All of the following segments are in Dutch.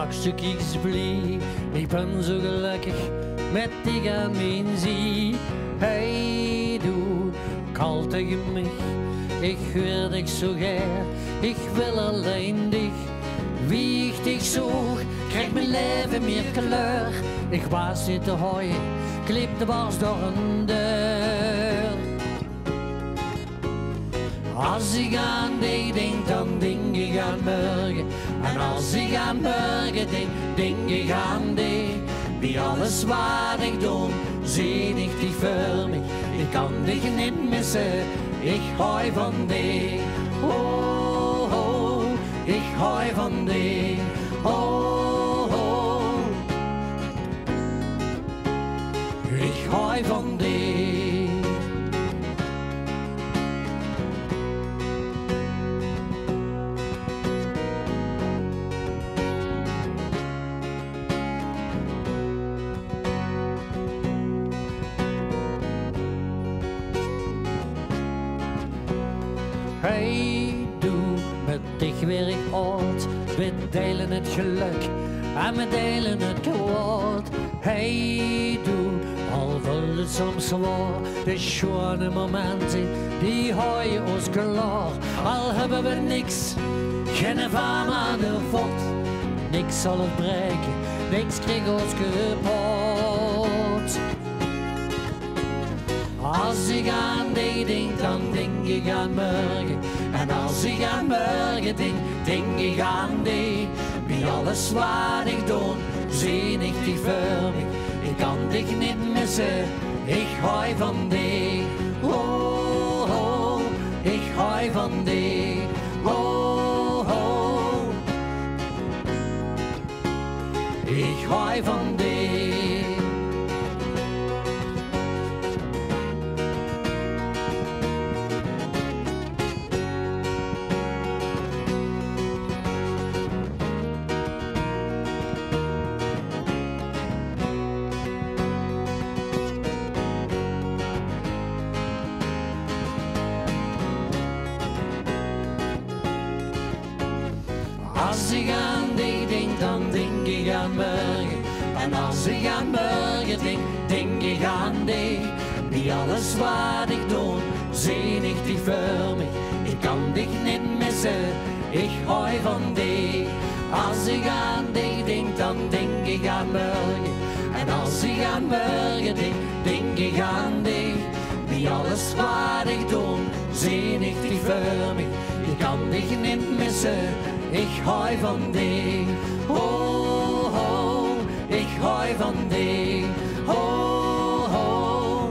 stukjes blij. Ik ben zo gelukkig met dich aan mijn zie. Hey, du kalt tegen mij, ik wil dich zo gaar, ik wil alleen dich. Wie ik dich zoog, krijgt mijn leven meer kleur. Ik was niet te hooien, kliep de borst door een deur. Als ik aan dich denk, dan denk ik aan morgen. En als ik aan morgen denk, denk ik aan dich. Bij alles wat ik doe, zie ik dich voor mij. Ik kan dich niet missen, ik hou van dich. Oh, oh, ik hou van dich. Oh, oh, ik hou van dich. Hey, du, met dich weer ik oud. We delen het geluk en we delen het kwaad. Hey, du, al voelt het soms zwaar. De schone momenten, die hou je ons klaar. Al hebben we niks, geen van aan de voet. Niks zal het breken, niks krijgt ons kapot. Als ik aan dich denk, dan denk ik aan morgen. En als ik aan morgen denk, denk ik aan dich. Bij alles wat ik doe, zie ik dich voor mij. Ik kan dich niet missen, ik hou van dich. Oh, oh, ik hou van dich. Oh, oh, ik hou van dich. Als ik aan dich denk, dan denk ik aan morgen. En als ik aan morgen denk, denk ik aan dich. Bij alles wat ik doe, zie ik dich voor mij. Ik kan dich niet missen, ik hou van dich. Als ik aan dich denk, dan denk ik aan morgen. En als ik aan morgen denk, denk ik aan dich. Bij alles wat ik doe, zie ik dich voor mij. Ik kan dich niet missen, ik hou van dich. Oh, oh, ik hou van dich. Oh, oh,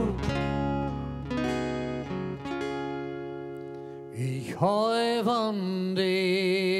ik hou van dich.